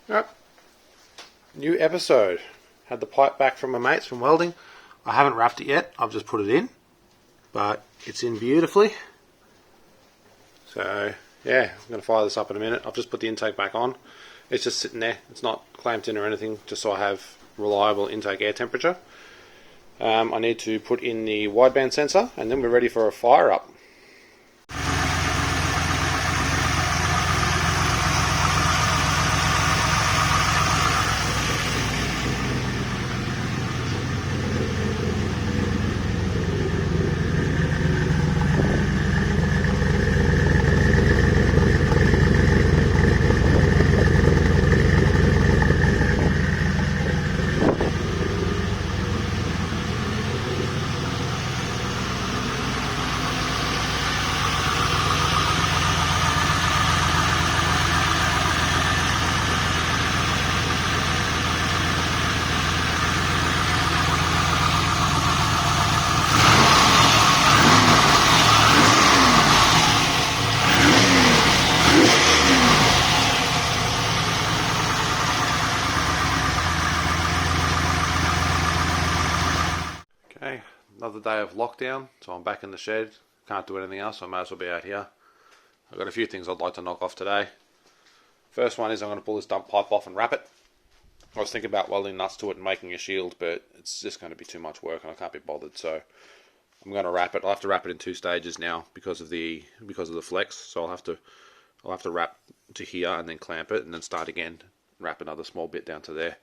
Alright, new episode. Had the pipe back from my mates from welding. I haven't wrapped it yet, I've just put it in, but it's in beautifully. So yeah, I'm going to fire this up in a minute. I've just put the intake back on. It's just sitting there, it's not clamped in or anything, just so I have reliable intake air temperature. I need to put in the wideband sensor and then we're ready for a fire up. Okay, another day of lockdown, so I'm back in the shed. Can't do anything else, so I may as well be out here. I've got a few things I'd like to knock off today. First one is I'm going to pull this dump pipe off and wrap it. I was thinking about welding nuts to it and making a shield, but it's just going to be too much work and I can't be bothered, so I'm going to wrap it. I'll have to wrap it in 2 stages now because of the flex, so I'll have to wrap to here and then clamp it and then start again, wrap another small bit down to there.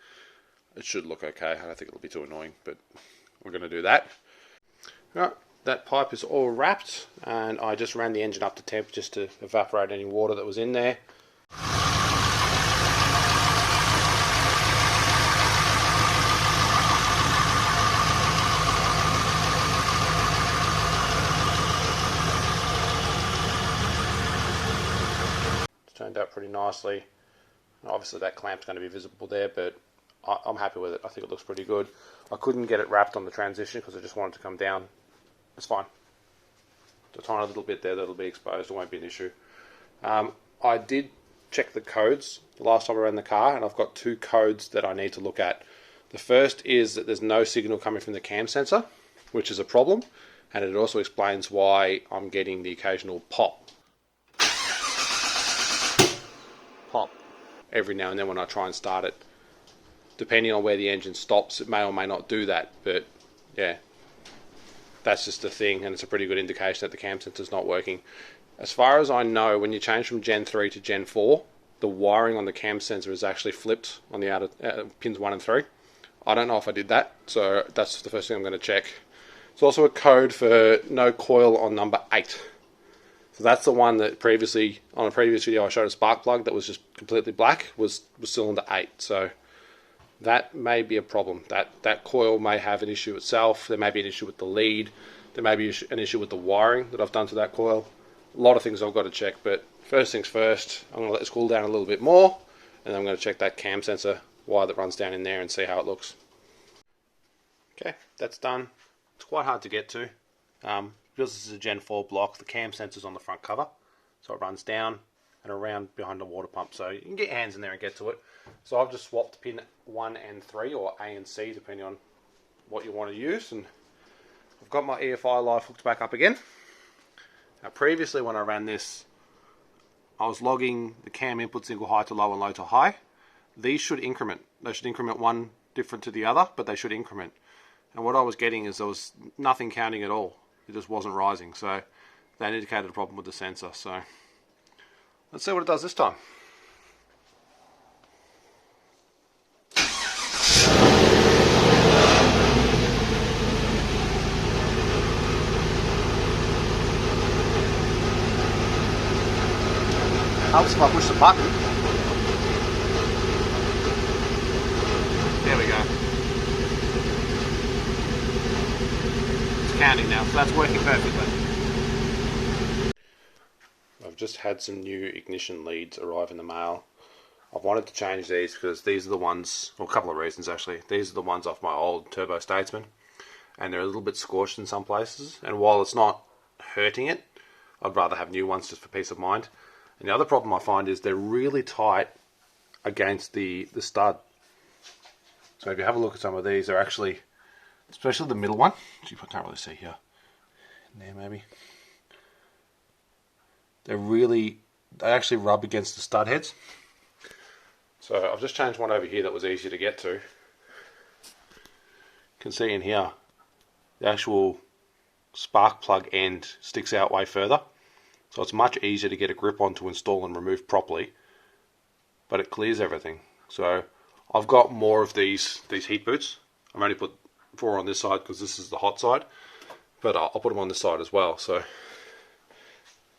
It should look okay. I don't think it'll be too annoying, but we're going to do that. Alright, that pipe is all wrapped and I just ran the engine up to temp just to evaporate any water that was in there. It's turned out pretty nicely. Obviously that clamp's going to be visible there, but I'm happy with it. I think it looks pretty good. I couldn't get it wrapped on the transition because I just wanted to come down. It's fine. It's a tiny little bit there that'll be exposed. It won't be an issue. I did check the codes the last time I ran the car, and I've got 2 codes that I need to look at. The first is that there's no signal coming from the cam sensor, which is a problem, and it also explains why I'm getting the occasional pop every now and then when I try and start it. Depending on where the engine stops, it may or may not do that, but yeah, that's just the thing, and it's a pretty good indication that the cam sensor is not working. As far as I know, when you change from Gen 3 to Gen 4, the wiring on the cam sensor is actually flipped on the outer pins 1 and 3. I don't know if I did that, so that's the first thing I'm going to check. There's also a code for no coil on number 8. So that's the one that previously, on a previous video I showed a spark plug that was just completely black, was cylinder 8. So that may be a problem. That coil may have an issue itself. There may be an issue with the lead. There may be an issue with the wiring that I've done to that coil. A lot of things I've got to check, but first things first, I'm going to let this cool down a little bit more, and then I'm going to check that cam sensor wire that runs down in there and see how it looks. Okay, that's done. It's quite hard to get to. Because this is a Gen 4 block, the cam sensor's on the front cover, so it runs down and around behind the water pump, so you can get your hands in there and get to it. So I've just swapped pin 1 and 3, or A and C, depending on what you want to use, and I've got my EFI live hooked back up again. Now previously when I ran this, I was logging the cam input single high to low and low to high. These should increment. They should increment one different to the other, but they should increment. And what I was getting is there was nothing counting at all. It just wasn't rising, so that indicated a problem with the sensor. So let's see what it does this time. Helps if I push the button. There we go. It's counting now, so that's working perfectly. I've just had some new ignition leads arrive in the mail. I've wanted to change these because these are the ones, well, a couple of reasons actually. These are the ones off my old Turbo Statesman, and they're a little bit scorched in some places, and while it's not hurting it, I'd rather have new ones just for peace of mind. And the other problem I find is they're really tight against the stud. So if you have a look at some of these, they're actually, especially the middle one, I can't really see here, in there maybe, they actually rub against the stud heads. So I've just changed one over here that was easier to get to. You can see in here, the actual spark plug end sticks out way further. So it's much easier to get a grip on to install and remove properly, but it clears everything. So I've got more of these heat boots. I've only put 4 on this side because this is the hot side, but I'll put them on this side as well. So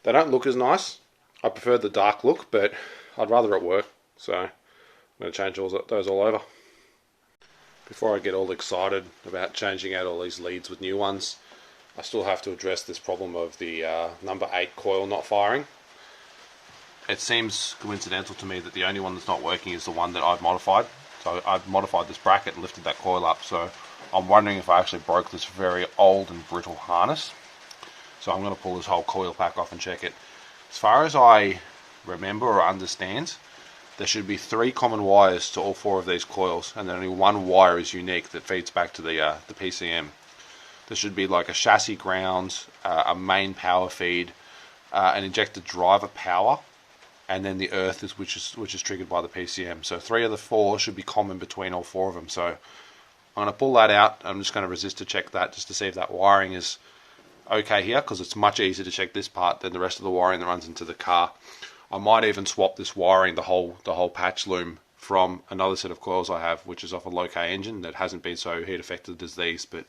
they don't look as nice. I prefer the dark look, but I'd rather it work. So I'm going to change those all over. Before I get all excited about changing out all these leads with new ones, I still have to address this problem of the number 8 coil not firing. It seems coincidental to me that the only one that's not working is the one that I've modified. So I've modified this bracket and lifted that coil up. So I'm wondering if I actually broke this very old and brittle harness. So I'm going to pull this whole coil pack off and check it. As far as I remember or understand, there should be 3 common wires to all 4 of these coils, and then only 1 wire is unique that feeds back to the PCM. There should be like a chassis ground, a main power feed, an injector driver power, and then the earth which is triggered by the PCM. So 3 of the 4 should be common between all 4 of them. So I'm going to pull that out. I'm just going to resist to check that just to see if that wiring is okay here, because it's much easier to check this part than the rest of the wiring that runs into the car. I might even swap this wiring, the whole patch loom, from another set of coils I have, which is off a low-K engine that hasn't been so heat affected as these. But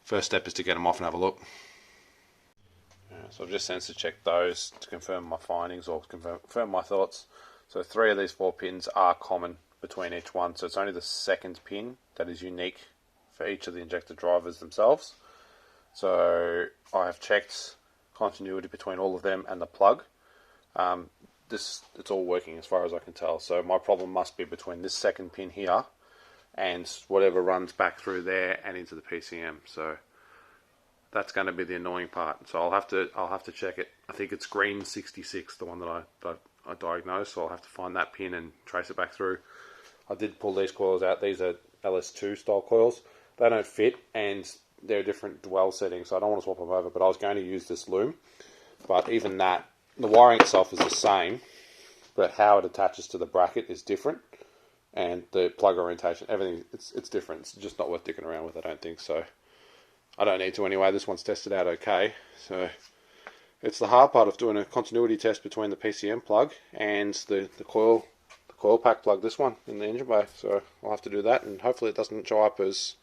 first step is to get them off and have a look. So I've just sensor checked those to confirm my findings or confirm my thoughts. So 3 of these 4 pins are common between each one. So it's only the second pin that is unique for each of the injector drivers themselves. So I have checked continuity between all of them and the plug. It's all working as far as I can tell. So my problem must be between this second pin here and whatever runs back through there and into the PCM. So that's going to be the annoying part. So I'll have to check it. I think it's green 66, the one that I diagnosed. So I'll have to find that pin and trace it back through. I did pull these coils out. These are LS2 style coils. They don't fit, and they're different dwell settings, so I don't want to swap them over. But I was going to use this loom. But even that, the wiring itself is the same, but how it attaches to the bracket is different, and the plug orientation, everything, it's different. It's just not worth dicking around with, I don't think. So I don't need to anyway. This one's tested out okay. So it's the hard part of doing a continuity test between the PCM plug and the coil pack plug, this one in the engine bay. So I'll have to do that, and hopefully it doesn't show up as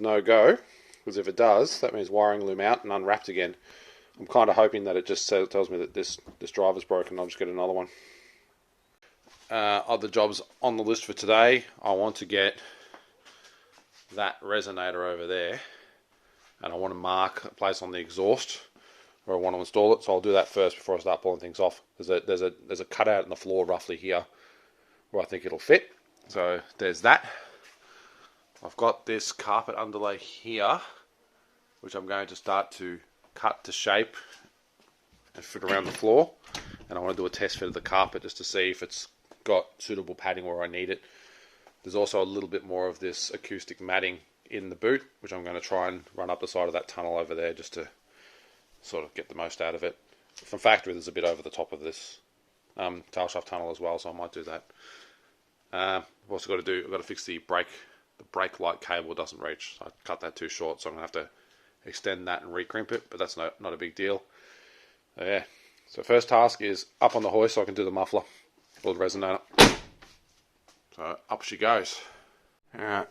no go, because if it does, that means wiring loom out and unwrapped again. I'm kind of hoping that it just tells me that this driver's broken. I'll just get another one. Other jobs on the list for today, I want to get that resonator over there, and I want to mark a place on the exhaust where I want to install it. So I'll do that first before I start pulling things off. There's a cutout in the floor roughly here where I think it'll fit. So there's that. I've got this carpet underlay here, which I'm going to start to cut to shape and fit around the floor, and I want to do a test fit of the carpet just to see if it's got suitable padding where I need it. There's also a little bit more of this acoustic matting in the boot, which I'm going to try and run up the side of that tunnel over there just to sort of get the most out of it. From factory, there's a bit over the top of this tail shaft tunnel as well, so I might do that. I've also got to fix the brake light cable doesn't reach. So I cut that too short, so I'm going to have to extend that and recrimp it, but that's not a big deal. Yeah. So first task is up on the hoist so I can do the muffler or the resonator. So up she goes. Alright.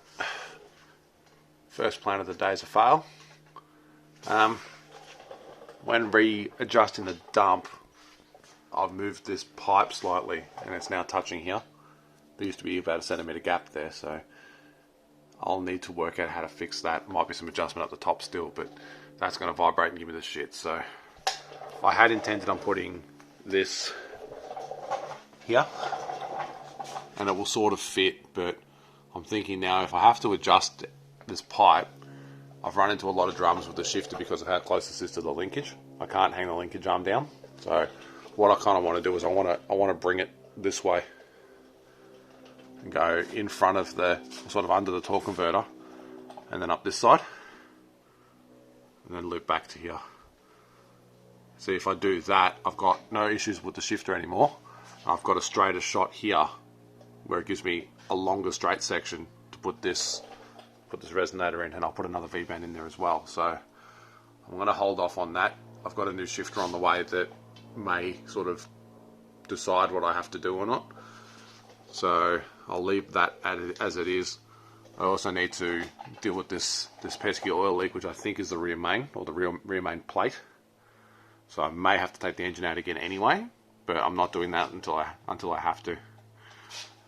First plan of the day is a fail. When readjusting the dump, I've moved this pipe slightly and it's now touching here. There used to be about a centimetre gap there, so I'll need to work out how to fix that. Might be some adjustment up the top still, but that's going to vibrate and give me the shit. So I had intended on putting this here, and it will sort of fit, but I'm thinking now if I have to adjust this pipe, I've run into a lot of drums with the shifter because of how close this is to the linkage. I can't hang the linkage arm down. So what I kind of want to do is I want to bring it this way. and go in front of the, sort of under the torque converter, and then up this side, and then loop back to here. See, if I do that, I've got no issues with the shifter anymore. I've got a straighter shot here where it gives me a longer straight section to put this resonator in, and I'll put another V-band in there as well. So I'm going to hold off on that. I've got a new shifter on the way that may sort of decide what I have to do or not. So I'll leave that as it is. I also need to deal with this pesky oil leak, which I think is the rear main, or the rear main plate. So I may have to take the engine out again anyway, but I'm not doing that until I have to.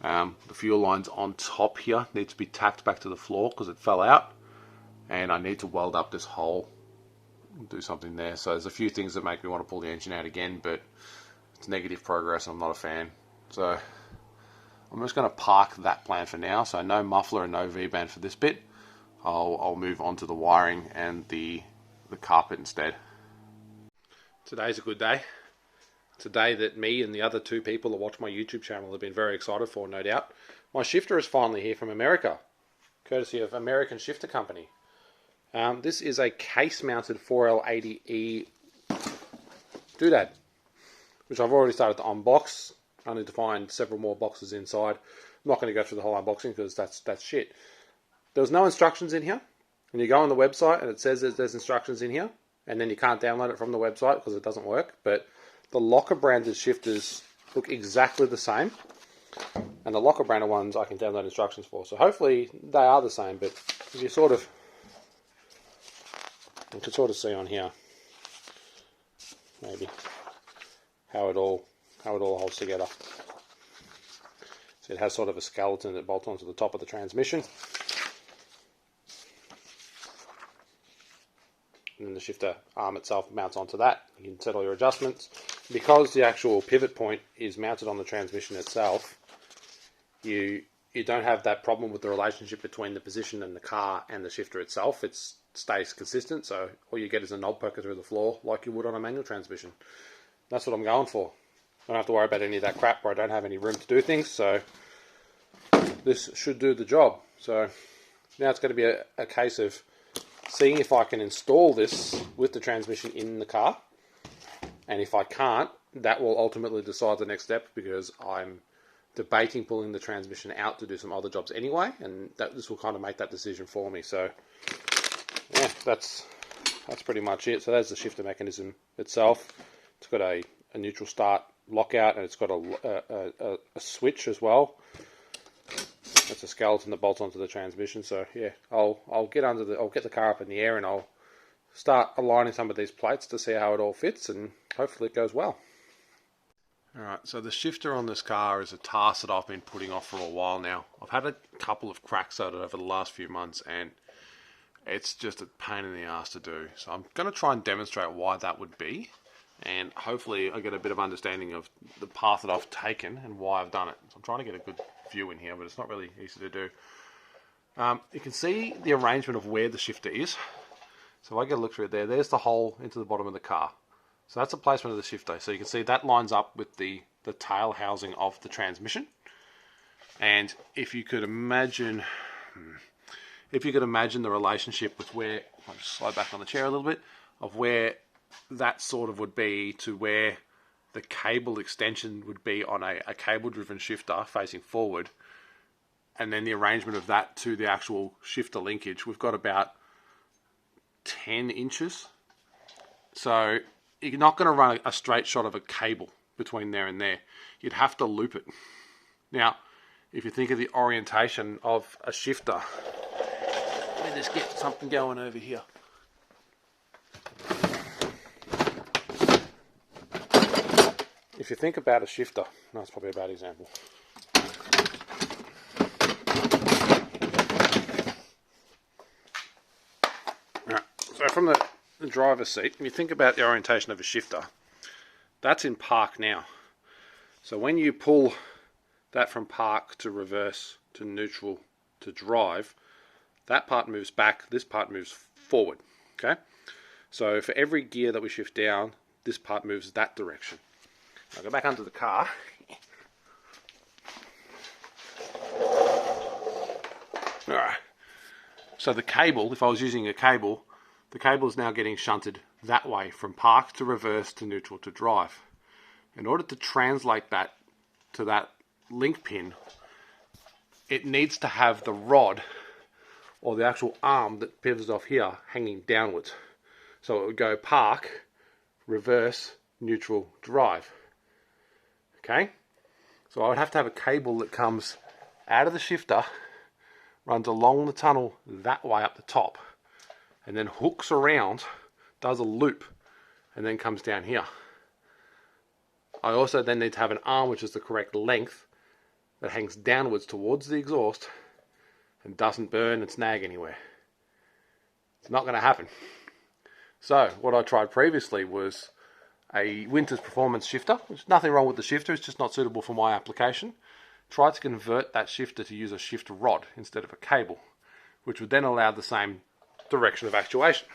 The fuel lines on top here need to be tacked back to the floor because it fell out, and I need to weld up this hole and do something there. So there's a few things that make me want to pull the engine out again, but it's negative progress and I'm not a fan. So I'm just going to park that plan for now. So no muffler and no V-band for this bit. I'll move on to the wiring and the carpet instead. Today's a good day. It's a day that me and the other 2 people that watch my YouTube channel have been very excited for, no doubt. My shifter is finally here from America, courtesy of American Shifter Company. This is a case-mounted 4L80E doodad, which I've already started to unbox. I need to find several more boxes inside. I'm not going to go through the whole unboxing because that's shit. There was no instructions in here. When you go on the website and it says there's instructions in here, and then you can't download it from the website because it doesn't work, but the Locker branded shifters look exactly the same, and the Locker branded ones I can download instructions for. So hopefully they are the same, but you can sort of see on here maybe how it all holds together. So it has sort of a skeleton that bolts onto the top of the transmission, and then the shifter arm itself mounts onto that. You can set all your adjustments. Because the actual pivot point is mounted on the transmission itself, you don't have that problem with the relationship between the position and the car and the shifter itself. It stays consistent, so all you get is a knob poker through the floor like you would on a manual transmission. That's what I'm going for. I don't have to worry about any of that crap where I don't have any room to do things, so this should do the job. So now it's going to be a case of seeing if I can install this with the transmission in the car. And if I can't, that will ultimately decide the next step, because I'm debating pulling the transmission out to do some other jobs anyway, and this will kind of make that decision for me. So yeah, that's pretty much it. So there's the shifter mechanism itself. It's got a neutral start lockout, and it's got a switch as well. That's a skeleton that bolts onto the transmission. So yeah, I'll get the car up in the air, and I'll start aligning some of these plates to see how it all fits, and hopefully it goes well. Alright, so the shifter on this car is a task that I've been putting off for a while now. I've had a couple of cracks at it over the last few months, and it's just a pain in the ass to do. So I'm going to try and demonstrate why that would be, and hopefully I get a bit of understanding of the path that I've taken and why I've done it. So I'm trying to get a good view in here, but it's not really easy to do. You can see the arrangement of where the shifter is. So if I get a look through it there's the hole into the bottom of the car. So that's the placement of the shifter. So you can see that lines up with the tail housing of the transmission. And if you could imagine the relationship with where, I'll just slide back on the chair a little bit, of where that sort of would be to where the cable extension would be on a cable-driven shifter facing forward, and then the arrangement of that to the actual shifter linkage, we've got about 10 inches. So you're not going to run a straight shot of a cable between there and there. You'd have to loop it. Now, if you think of the orientation of a shifter, let me just get something going over here. If you think about a shifter, that's probably a bad example. So from the driver's seat, if you think about the orientation of a shifter, that's in park now. So when you pull that from park to reverse to neutral to drive, that part moves back, this part moves forward. Okay? So for every gear that we shift down, this part moves that direction. I'll go back under the car. Alright. So the cable, if I was using a cable, the cable is now getting shunted that way from park to reverse to neutral to drive. In order to translate that to that link pin, it needs to have the rod or the actual arm that pivots off here hanging downwards. So it would go park, reverse, neutral, drive. Okay? So I would have to have a cable that comes out of the shifter, runs along the tunnel that way up the top, and then hooks around, does a loop, and then comes down here. I also then need to have an arm which is the correct length that hangs downwards towards the exhaust and doesn't burn and snag anywhere. It's not going to happen. So what I tried previously was a Winters Performance shifter. There's nothing wrong with the shifter, it's just not suitable for my application. Tried to convert that shifter to use a shift rod instead of a cable, which would then allow the same direction of actuation.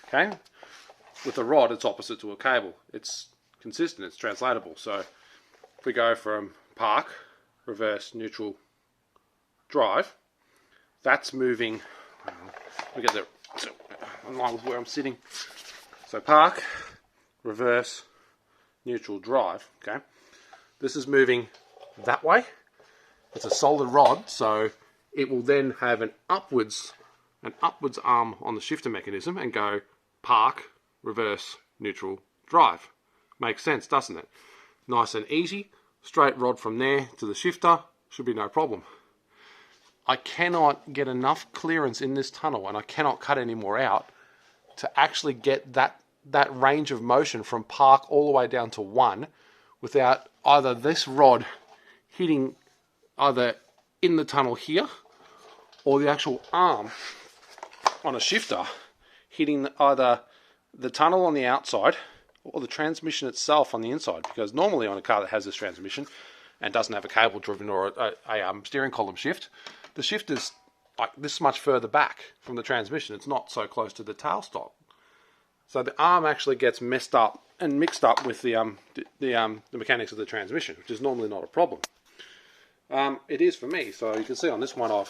Okay? With a rod, it's opposite to a cable. It's consistent, it's translatable. So if we go from park, reverse, neutral, drive, that's moving, let me get there in line with where I'm sitting. So park, reverse, neutral, drive, okay? This is moving that way. It's a solid rod, so it will then have an upwards arm on the shifter mechanism and go park, reverse, neutral, drive. Makes sense, doesn't it? Nice and easy. Straight rod from there to the shifter. Should be no problem. I cannot get enough clearance in this tunnel, and I cannot cut any more out to actually get that range of motion from park all the way down to 1 without either this rod hitting either in the tunnel here or the actual arm on a shifter hitting either the tunnel on the outside or the transmission itself on the inside, because normally on a car that has this transmission and doesn't have a cable driven or a steering column shift, the shift is like this much further back from the transmission. It's not so close to the tailstock. So the arm actually gets messed up and mixed up with the mechanics of the transmission, which is normally not a problem. It is for me. So you can see on this one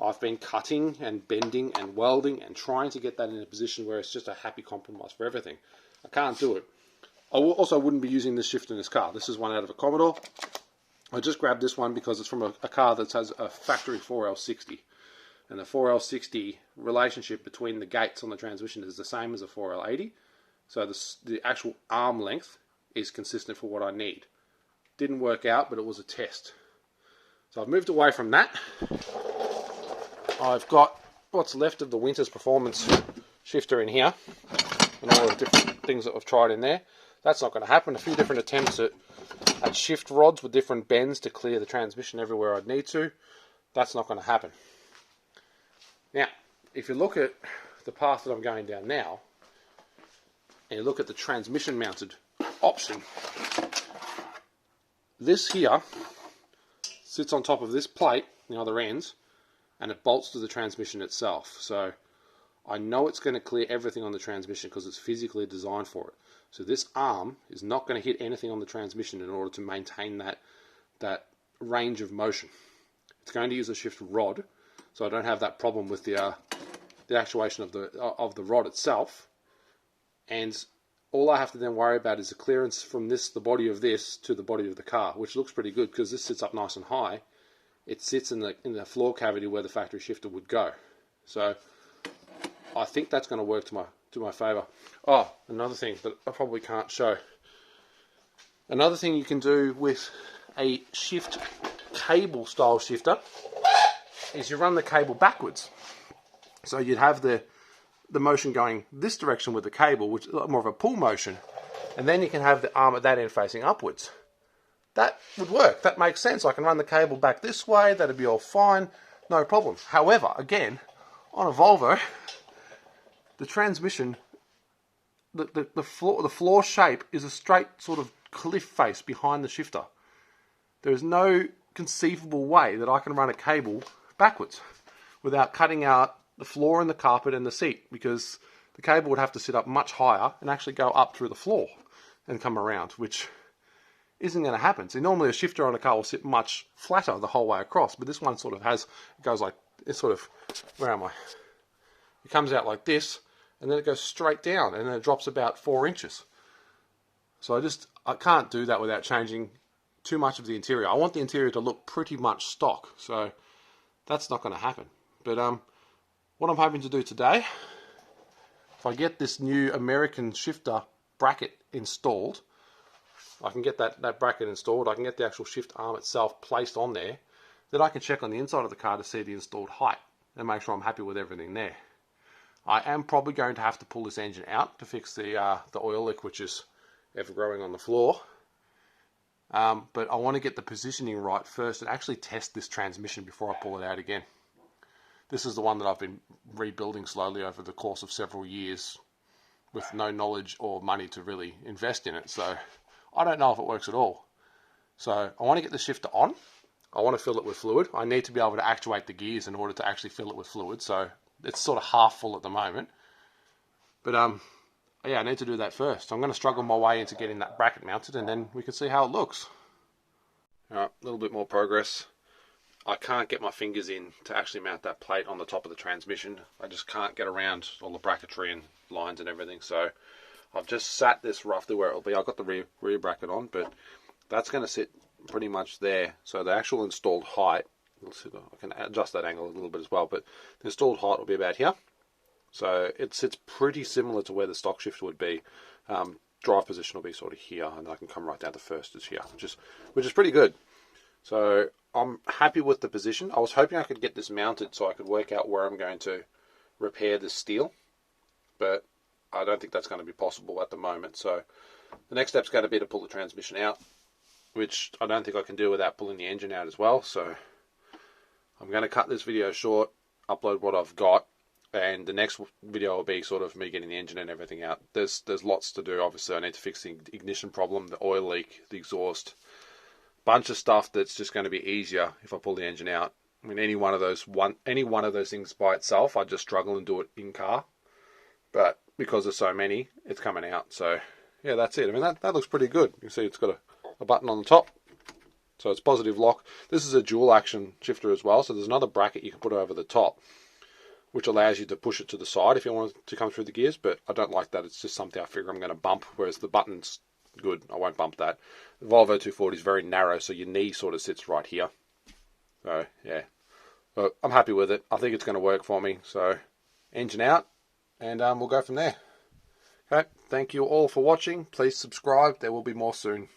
I've been cutting and bending and welding and trying to get that in a position where it's just a happy compromise for everything. I can't do it. I also wouldn't be using this shift in this car. This is one out of a Commodore. I just grabbed this one because it's from a car that has a factory 4L60. And the 4L60 relationship between the gates on the transmission is the same as a 4L80. So the actual arm length is consistent for what I need. Didn't work out, but it was a test. So I've moved away from that. I've got what's left of the Winters Performance shifter in here, and all the different things that I've tried in there. That's not going to happen. A few different attempts at shift rods with different bends to clear the transmission everywhere I'd need to. That's not going to happen. Now, if you look at the path that I'm going down now, and you look at the transmission mounted option, this here sits on top of this plate, the other ends, and it bolts to the transmission itself. So I know it's going to clear everything on the transmission because it's physically designed for it. So this arm is not going to hit anything on the transmission in order to maintain that range of motion. It's going to use a shift rod, so I don't have that problem with the actuation of the rod itself. And all I have to then worry about is the clearance from the body of this to the body of the car, which looks pretty good because this sits up nice and high. It sits in the floor cavity where the factory shifter would go. So I think that's going to work to my favour. Oh, another thing that I probably can't show. Another thing you can do with a shift cable style shifter is you run the cable backwards. So you'd have the motion going this direction with the cable, which is a lot more of a pull motion, and then you can have the arm at that end facing upwards. That would work. That makes sense. I can run the cable back this way. That'd be all fine. No problem. However, again, on a Volvo, the transmission, the floor shape is a straight sort of cliff face behind the shifter. There is no conceivable way that I can run a cable backwards without cutting out the floor and the carpet and the seat, because the cable would have to sit up much higher and actually go up through the floor and come around, which isn't going to happen. So normally a shifter on a car will sit much flatter the whole way across, but this one sort of goes like it's sort of, where am I? It comes out like this, and then it goes straight down, and then it drops about 4 inches. So I can't do that without changing too much of the interior. I want the interior to look pretty much stock, so that's not going to happen. But what I'm hoping to do today, if I get this new American shifter bracket installed, I can get that bracket installed, I can get the actual shift arm itself placed on there, then I can check on the inside of the car to see the installed height and make sure I'm happy with everything there. I am probably going to have to pull this engine out to fix the oil leak, which is ever growing on the floor. But I want to get the positioning right first and actually test this transmission before I pull it out again. This is the one that I've been rebuilding slowly over the course of several years with no knowledge or money to really invest in it. So I don't know if it works at all. So I want to get the shifter on. I want to fill it with fluid. I need to be able to actuate the gears in order to actually fill it with fluid. So it's sort of half full at the moment. But yeah, I need to do that first. I'm going to struggle my way into getting that bracket mounted, and then we can see how it looks. Alright, a little bit more progress. I can't get my fingers in to actually mount that plate on the top of the transmission. I just can't get around all the bracketry and lines and everything. So I've just sat this roughly where it'll be. I've got the rear bracket on, but that's going to sit pretty much there. So the actual installed height, I can adjust that angle a little bit as well, but the installed height will be about here. So it sits pretty similar to where the stock shifter would be. Drive position will be sort of here, and I can come right down to first is here, which is pretty good. So I'm happy with the position. I was hoping I could get this mounted so I could work out where I'm going to repair this steel, but I don't think that's going to be possible at the moment. So the next step's going to be to pull the transmission out, which I don't think I can do without pulling the engine out as well. So I'm going to cut this video short, upload what I've got, and the next video will be sort of me getting the engine and everything out. There's lots to do. Obviously I need to fix the ignition problem, the oil leak, the exhaust, bunch of stuff that's just going to be easier if I pull the engine out. I mean, any one of those things by itself, I'd just struggle and do it in car. But because there's so many, it's coming out. So yeah, that's it. I mean, that looks pretty good. You can see it's got a button on the top, so it's positive lock. This is a dual action shifter as well, so there's another bracket you can put over the top, which allows you to push it to the side if you want it to come through the gears. But I don't like that. It's just something I figure I'm going to bump, whereas the button's good. I won't bump that. The Volvo 240 is very narrow, so your knee sort of sits right here. So yeah, but I'm happy with it. I think it's going to work for me. So engine out, and we'll go from there. Okay, thank you all for watching. Please subscribe. There will be more soon.